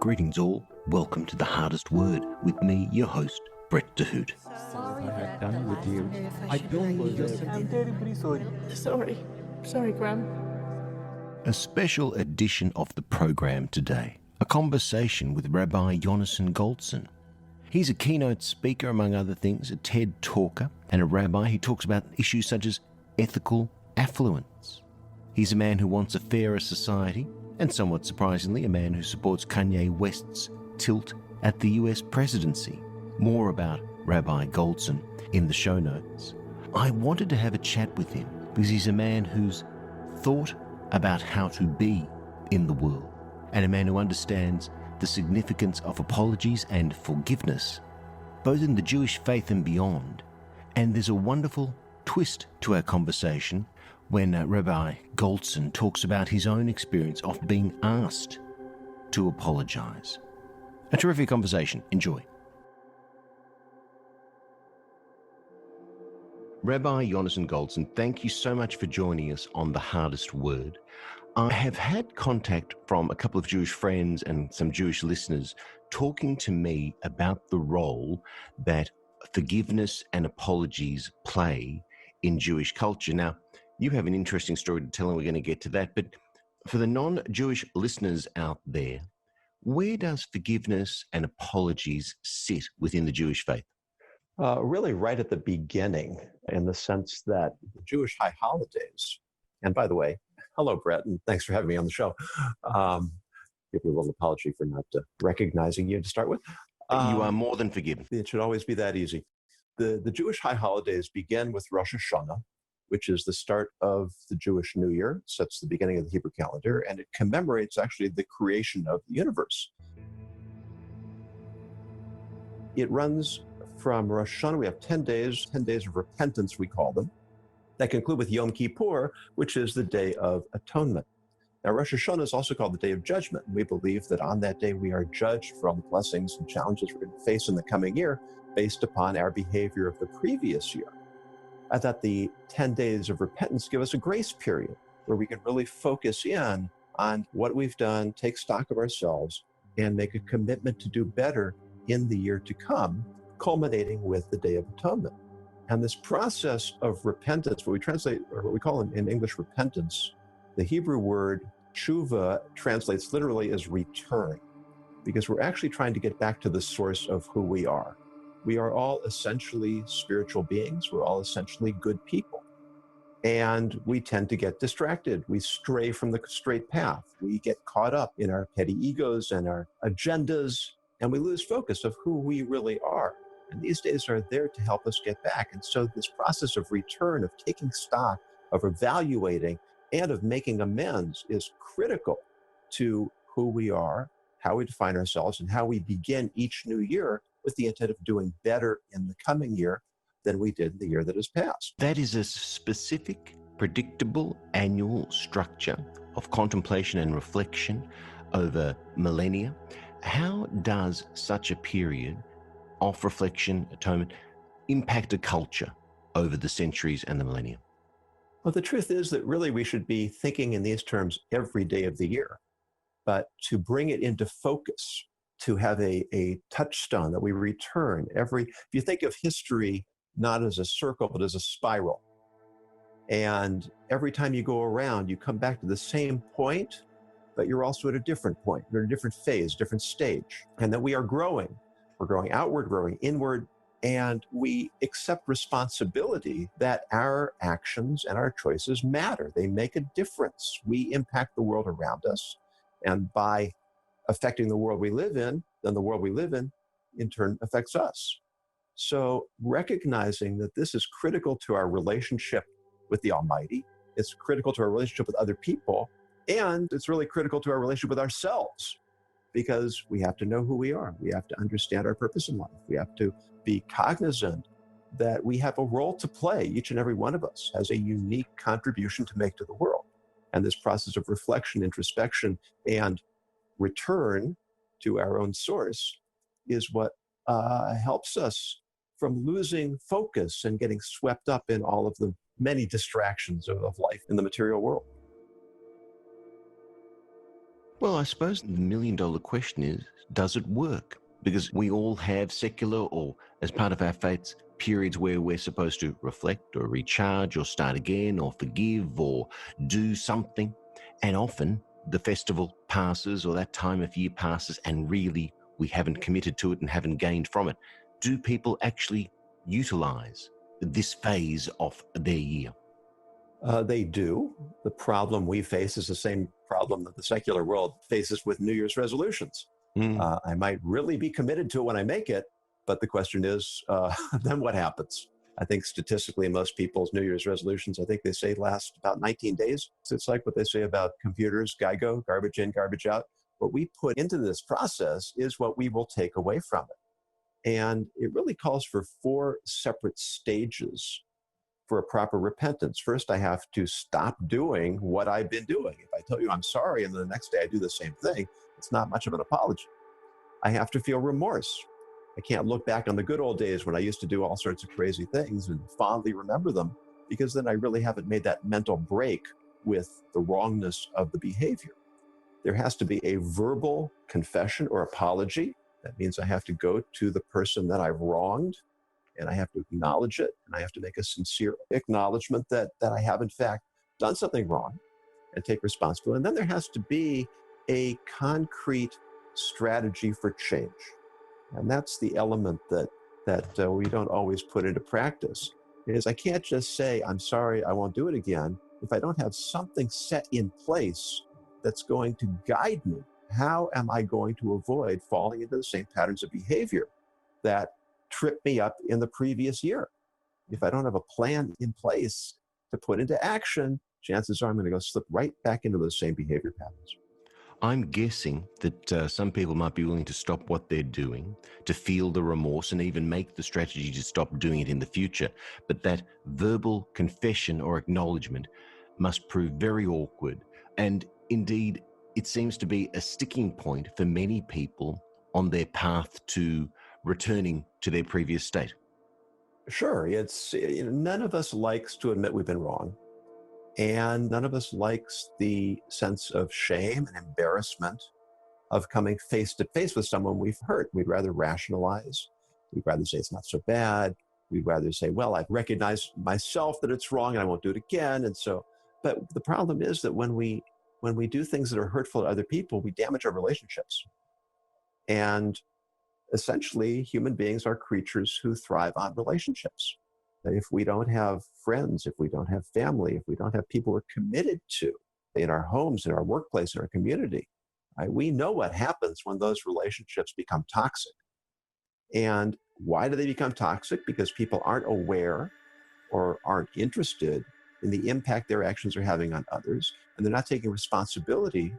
Greetings all, welcome to The Hardest Word with me, your host, Brett DeHoot. Sorry, I have done with you. I don't need your sympathy. I'm terribly sorry. Sorry, Graham. A special edition of the program today, a conversation with Rabbi Yonason Goldson. He's a keynote speaker, among other things, a TED talker, and a rabbi who talks about issues such as ethical affluence. He's a man who wants a fairer society, and somewhat surprisingly, a man who supports Kanye West's tilt at the US presidency. More about Rabbi Goldson in the show notes. I wanted to have a chat with him because he's a man who's thought about how to be in the world, and a man who understands the significance of apologies and forgiveness, both in the Jewish faith and beyond. And there's a wonderful twist to our conversation when Rabbi Goldson talks about his own experience of being asked to apologize. A terrific conversation. Enjoy. Rabbi Yonason Goldson, thank you so much for joining us on The Hardest Word. I have had contact from a couple of Jewish friends and some Jewish listeners talking to me about the role that forgiveness and apologies play in Jewish culture. Now, you have an interesting story to tell, and we're going to get to that. But for the non-Jewish listeners out there, where does forgiveness and apologies sit within the Jewish faith? Really right at the beginning, in the sense that the Jewish high holidays, and by the way, hello, Brett, and thanks for having me on the show. Give you a little apology for not recognizing you to start with. You are more than forgiven. It should always be that easy. The Jewish high holidays begin with Rosh Hashanah, which is the start of the Jewish New Year, sets the beginning of the Hebrew calendar, and it commemorates actually the creation of the universe. It runs from Rosh Hashanah. We have 10 days of repentance, we call them, that conclude with Yom Kippur, which is the Day of Atonement. Now, Rosh Hashanah is also called the Day of Judgment. We believe that on that day we are judged for all the blessings and challenges we're going to face in the coming year based upon our behavior of the previous year. I thought the 10 days of repentance give us a grace period where we can really focus in on what we've done, take stock of ourselves, and make a commitment to do better in the year to come, culminating with the Day of Atonement. And this process of repentance, what we translate, or what we call in English repentance, the Hebrew word tshuva translates literally as return, because we're actually trying to get back to the source of who we are. We are all essentially spiritual beings. We're all essentially good people. And we tend to get distracted. We stray from the straight path. We get caught up in our petty egos and our agendas, and we lose focus of who we really are. And these days are there to help us get back. And so this process of return, of taking stock, of evaluating, and of making amends is critical to who we are, how we define ourselves, and how we begin each new year with the intent of doing better in the coming year than we did in the year that has passed. That is a specific, predictable annual structure of contemplation and reflection over millennia. How does such a period of reflection, atonement, impact a culture over the centuries and the millennia? Well, the truth is that really we should be thinking in these terms every day of the year, but to bring it into focus, to have a touchstone that we return if you think of history not as a circle, but as a spiral, and every time you go around, you come back to the same point, but you're also at a different point. You're in a different phase, different stage, and that we are growing. We're growing outward, growing inward, and we accept responsibility that our actions and our choices matter. They make a difference. We impact the world around us, and by affecting the world we live in, then the world we live in turn affects us. So recognizing that this is critical to our relationship with the Almighty, it's critical to our relationship with other people, and it's really critical to our relationship with ourselves, because we have to know who we are. We have to understand our purpose in life. We have to be cognizant that we have a role to play. Each and every one of us has a unique contribution to make to the world. And this process of reflection, introspection, and return to our own source is what helps us from losing focus and getting swept up in all of the many distractions of life in the material world. Well, I suppose the million-dollar question is, does it work? Because we all have secular or, as part of our faiths, periods where we're supposed to reflect or recharge or start again or forgive or do something. And often the festival passes or that time of year passes and really we haven't committed to it and haven't gained from it. Do people actually utilize this phase of their year? They do. The problem we face is the same problem that the secular world faces with New Year's resolutions. I might really be committed to it when I make it, but the question is, then what happens? I think statistically, most people's New Year's resolutions, I think they say last about 19 days. So it's like what they say about computers, GIGO, garbage in, garbage out. What we put into this process is what we will take away from it. And it really calls for 4 separate stages for a proper repentance. First, I have to stop doing what I've been doing. If I tell you I'm sorry and then the next day I do the same thing, it's not much of an apology. I have to feel remorse. I can't look back on the good old days when I used to do all sorts of crazy things and fondly remember them, because then I really haven't made that mental break with the wrongness of the behavior. There has to be a verbal confession or apology. That means I have to go to the person that I've wronged and I have to acknowledge it, and I have to make a sincere acknowledgement that I have, in fact, done something wrong and take responsibility. And then there has to be a concrete strategy for change. And that's the element that we don't always put into practice, is I can't just say, I'm sorry, I won't do it again, if I don't have something set in place that's going to guide me. How am I going to avoid falling into the same patterns of behavior that tripped me up in the previous year? If I don't have a plan in place to put into action, chances are I'm going to go slip right back into those same behavior patterns. I'm guessing that some people might be willing to stop what they're doing, to feel the remorse and even make the strategy to stop doing it in the future. But that verbal confession or acknowledgement must prove very awkward. And indeed, it seems to be a sticking point for many people on their path to returning to their previous state. Sure, none of us likes to admit we've been wrong. And none of us likes the sense of shame and embarrassment of coming face to face with someone we've hurt. We'd rather rationalize. We'd rather say it's not so bad. We'd rather say, well, I've recognized myself that it's wrong and I won't do it again. And so, but the problem is that when we do things that are hurtful to other people, we damage our relationships. And essentially, human beings are creatures who thrive on relationships. If we don't have friends, if we don't have family, if we don't have people we're committed to in our homes, in our workplace, in our community, right, we know what happens when those relationships become toxic. And why do they become toxic? Because people aren't aware or aren't interested in the impact their actions are having on others. And they're not taking responsibility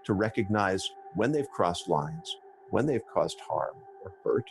to recognize when they've crossed lines, when they've caused harm or hurt,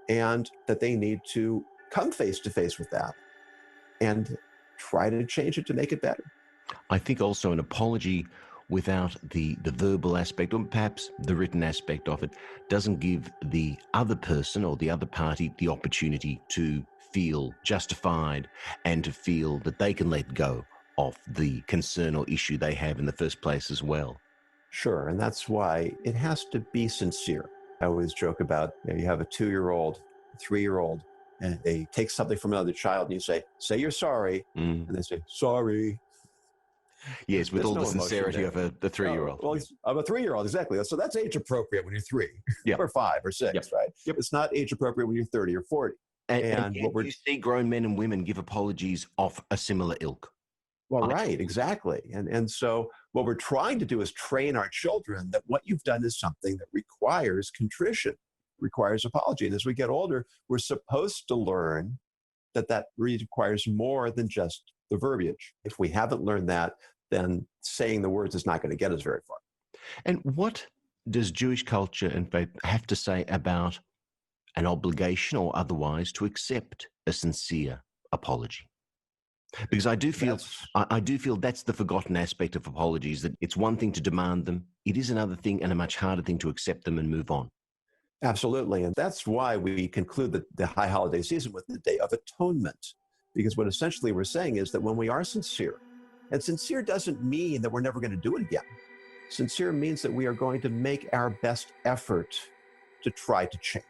and that they need to come face to face with that and try to change it to make it better. I think also an apology without the verbal aspect or perhaps the written aspect of it doesn't give the other person or the other party the opportunity to feel justified and to feel that they can let go of the concern or issue they have in the first place as well. Sure, and that's why it has to be sincere. I always joke about, you have a 2-year-old, a 3-year-old, and they take something from another child and you say you're sorry, and they say, sorry. Yes, with There's all no the sincerity of the 3-year-old. Well, I'm a 3-year-old, exactly. So that's age appropriate when you're 3 or 5 or 6, right? Yep. It's not age appropriate when you're 30 or 40. And what you see grown men and women give apologies of a similar ilk. Well, right, exactly. And so what we're trying to do is train our children that what you've done is something that requires contrition, requires apology. And as we get older, we're supposed to learn that requires more than just the verbiage. If we haven't learned that, then saying the words is not going to get us very far. And what does Jewish culture and faith have to say about an obligation or otherwise to accept a sincere apology? Because I do feel that's the forgotten aspect of apologies, that it's one thing to demand them, it is another thing and a much harder thing to accept them and move on. Absolutely. And that's why we conclude the high holiday season with the Day of Atonement. Because what essentially we're saying is that when we are sincere, and sincere doesn't mean that we're never going to do it again. Sincere means that we are going to make our best effort to try to change.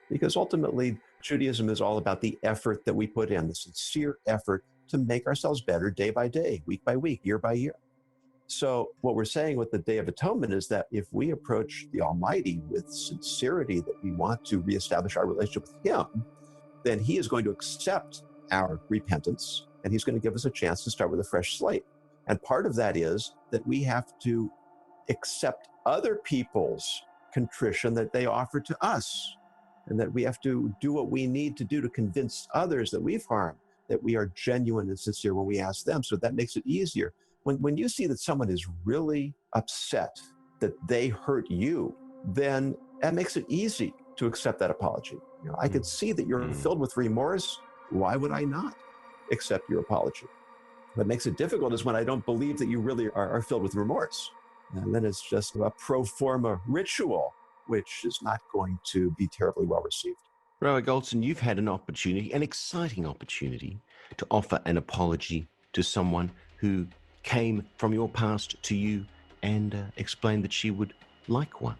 Because ultimately, Judaism is all about the effort that we put in, the sincere effort to make ourselves better day by day, week by week, year by year. So what we're saying with the Day of Atonement is that if we approach the Almighty with sincerity that we want to reestablish our relationship with Him, then He is going to accept our repentance, and He's going to give us a chance to start with a fresh slate. And part of that is that we have to accept other people's contrition that they offer to us, and that we have to do what we need to do to convince others that we've harmed, that we are genuine and sincere when we ask them. So that makes it easier. When you see that someone is really upset that they hurt you, then that makes it easy to accept that apology. I could see that you're filled with remorse. Why would I not accept your apology? What makes it difficult is when I don't believe that you really are filled with remorse. And then it's just a pro forma ritual, which is not going to be terribly well received. Rabbi Goldson, you've had an opportunity, an exciting opportunity, to offer an apology to someone who came from your past to you and explained that she would like one.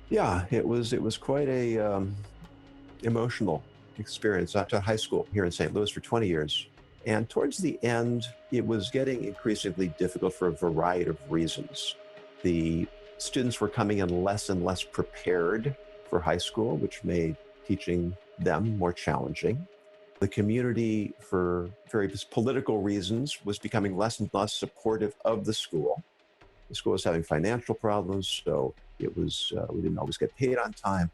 Yeah, it was quite a emotional experience. I taught high school here in St. Louis for 20 years. And towards the end, it was getting increasingly difficult for a variety of reasons. The students were coming in less and less prepared for high school, which made teaching them more challenging. The community, for various political reasons, was becoming less and less supportive of the school. The school was having financial problems, so it was we didn't always get paid on time.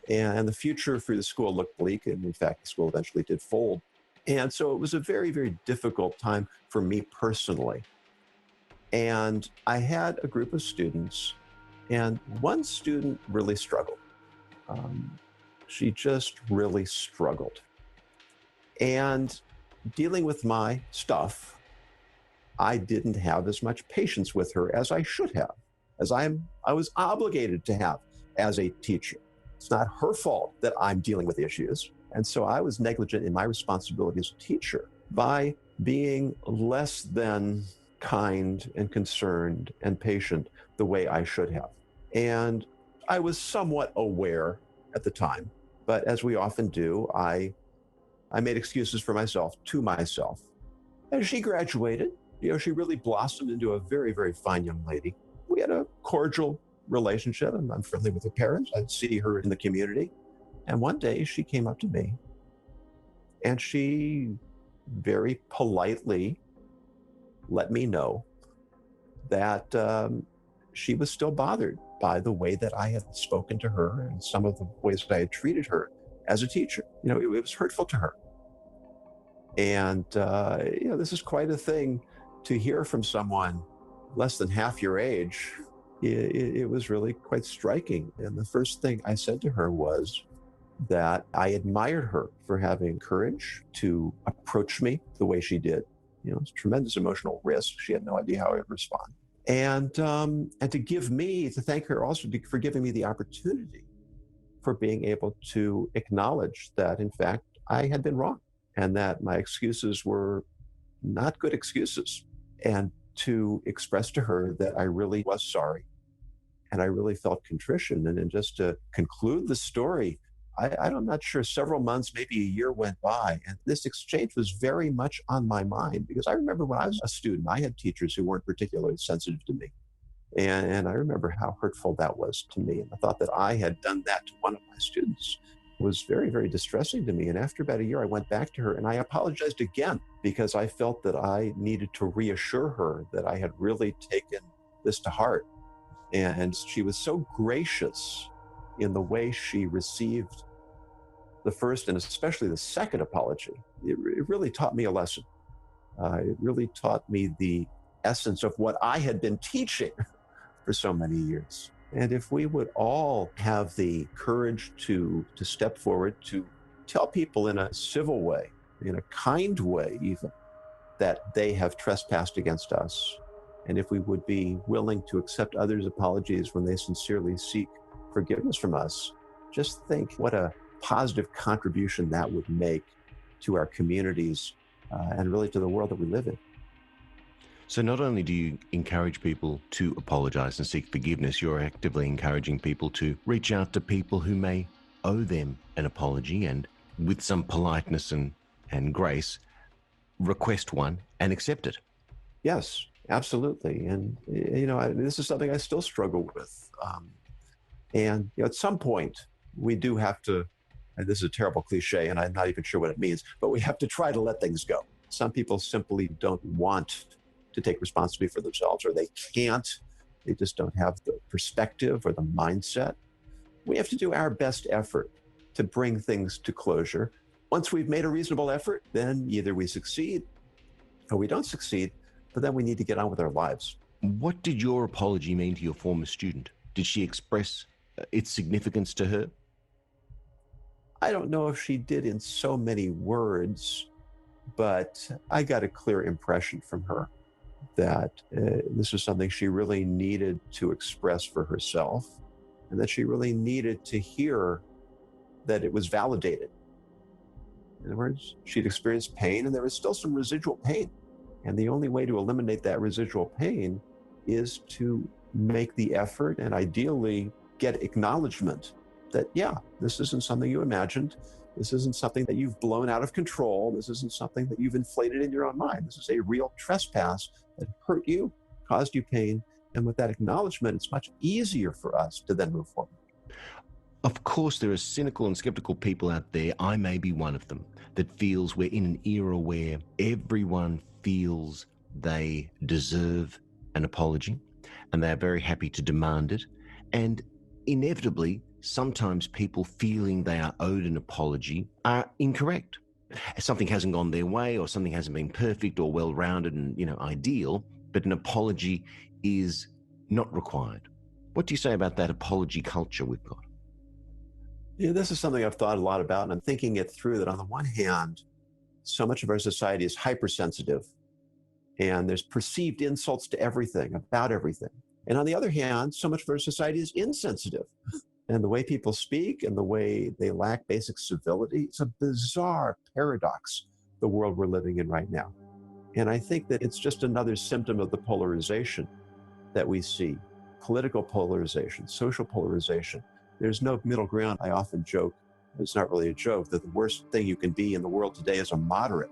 And the future for the school looked bleak, and in fact, the school eventually did fold. And so it was a very, very difficult time for me personally. And I had a group of students, and one student really struggled. She just really struggled. And dealing with my stuff, I didn't have as much patience with her as I should have, as I was obligated to have as a teacher. It's not her fault that I'm dealing with issues. And so I was negligent in my responsibility as a teacher by being less than kind and concerned and patient the way I should have. And I was somewhat aware at the time, but as we often do, I made excuses for myself to myself. As she graduated, she really blossomed into a very, very fine young lady. We had a cordial relationship, and I'm friendly with her parents. I'd see her in the community. And one day she came up to me and she very politely let me know that she was still bothered by the way that I had spoken to her and some of the ways that I had treated her as a teacher. It was hurtful to her. And, this is quite a thing to hear from someone less than half your age. It was really quite striking. And the first thing I said to her was that I admired her for having courage to approach me the way she did. It's tremendous emotional risk. She had no idea how I would respond. And to thank her also for giving me the opportunity for being able to acknowledge that, in fact, I had been wrong and that my excuses were not good excuses, and to express to her that I really was sorry and I really felt contrition. And then just to conclude the story, I'm not sure, several months, maybe a year went by, and this exchange was very much on my mind, because I remember when I was a student, I had teachers who weren't particularly sensitive to me. And I remember how hurtful that was to me. And the thought that I had done that to one of my students was very, very distressing to me. And after about a year, I went back to her and I apologized again, because I felt that I needed to reassure her that I had really taken this to heart. And she was so gracious in the way she received the first and especially the second apology. It really taught me a lesson. It really taught me the essence of what I had been teaching for so many years. And if we would all have the courage to step forward, to tell people in a civil way, in a kind way even, that they have trespassed against us, and if we would be willing to accept others' apologies when they sincerely seek forgiveness from us, just think what a positive contribution that would make to our communities and really to the world that we live in. So not only do you encourage people to apologize and seek forgiveness, you're actively encouraging people to reach out to people who may owe them an apology and with some politeness and grace, request one and accept it. Yes, absolutely. And, this is something I still struggle with. And at some point, we do have to, and this is a terrible cliche, and I'm not even sure what it means, but we have to try to let things go. Some people simply don't want to take responsibility for themselves, or they can't. They just don't have the perspective or the mindset. We have to do our best effort to bring things to closure. Once we've made a reasonable effort, then either we succeed or we don't succeed, but then we need to get on with our lives. What did your apology mean to your former student? Did she express its significance to her? I don't know if she did in so many words, but I got a clear impression from her that this was something she really needed to express for herself, and that she really needed to hear that it was validated. In other words, she'd experienced pain, and there was still some residual pain. And the only way to eliminate that residual pain is to make the effort and ideally get acknowledgement that, yeah, this isn't something you imagined. This isn't something that you've blown out of control. This isn't something that you've inflated in your own mind. This is a real trespass that hurt you, caused you pain. And with that acknowledgement, it's much easier for us to then move forward. Of course, there are cynical and skeptical people out there, I may be one of them, that feels we're in an era where everyone feels they deserve an apology and they're very happy to demand it. And inevitably, sometimes people feeling they are owed an apology are incorrect. Something hasn't gone their way, or something hasn't been perfect or well-rounded and, ideal, but an apology is not required. What do you say about that apology culture we've got? Yeah, this is something I've thought a lot about, and I'm thinking it through, that on the one hand, so much of our society is hypersensitive, and there's perceived insults to everything, about everything. And on the other hand, so much of our society is insensitive. And the way people speak and the way they lack basic civility, it's a bizarre paradox, the world we're living in right now. And I think that it's just another symptom of the polarization that we see, political polarization, social polarization. There's no middle ground. I often joke, it's not really a joke, that the worst thing you can be in the world today is a moderate.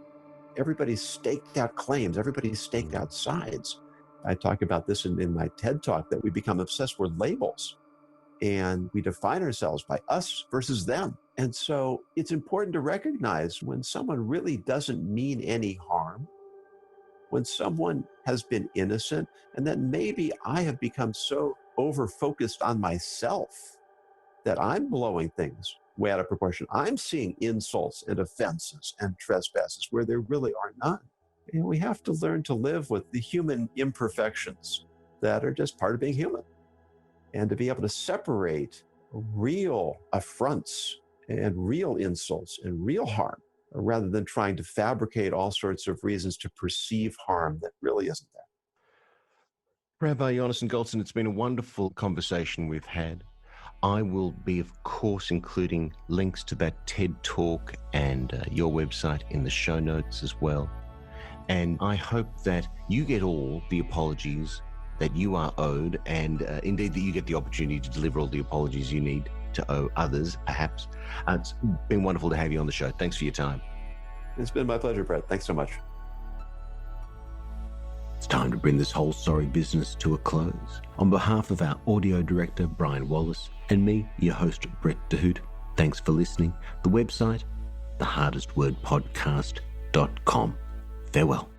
Everybody's staked out claims. Everybody's staked out sides. I talk about this in my TED Talk, that we become obsessed with labels, and we define ourselves by us versus them. And so it's important to recognize when someone really doesn't mean any harm, when someone has been innocent, and that maybe I have become so over-focused on myself that I'm blowing things way out of proportion. I'm seeing insults and offenses and trespasses where there really are none. And we have to learn to live with the human imperfections that are just part of being human, and to be able to separate real affronts and real insults and real harm, rather than trying to fabricate all sorts of reasons to perceive harm that really isn't there. Rabbi Yonason Goldson, it's been a wonderful conversation we've had. I will be, of course, including links to that TED Talk and your website in the show notes as well. And I hope that you get all the apologies that you are owed, and indeed that you get the opportunity to deliver all the apologies you need to owe others, perhaps. It's been wonderful to have you on the show. Thanks for your time. It's been my pleasure, Brett. Thanks so much. It's time to bring this whole sorry business to a close. On behalf of our audio director, Brian Wallace, and me, your host, Brett DeHoot, thanks for listening. The website, thehardestwordpodcast.com. Farewell.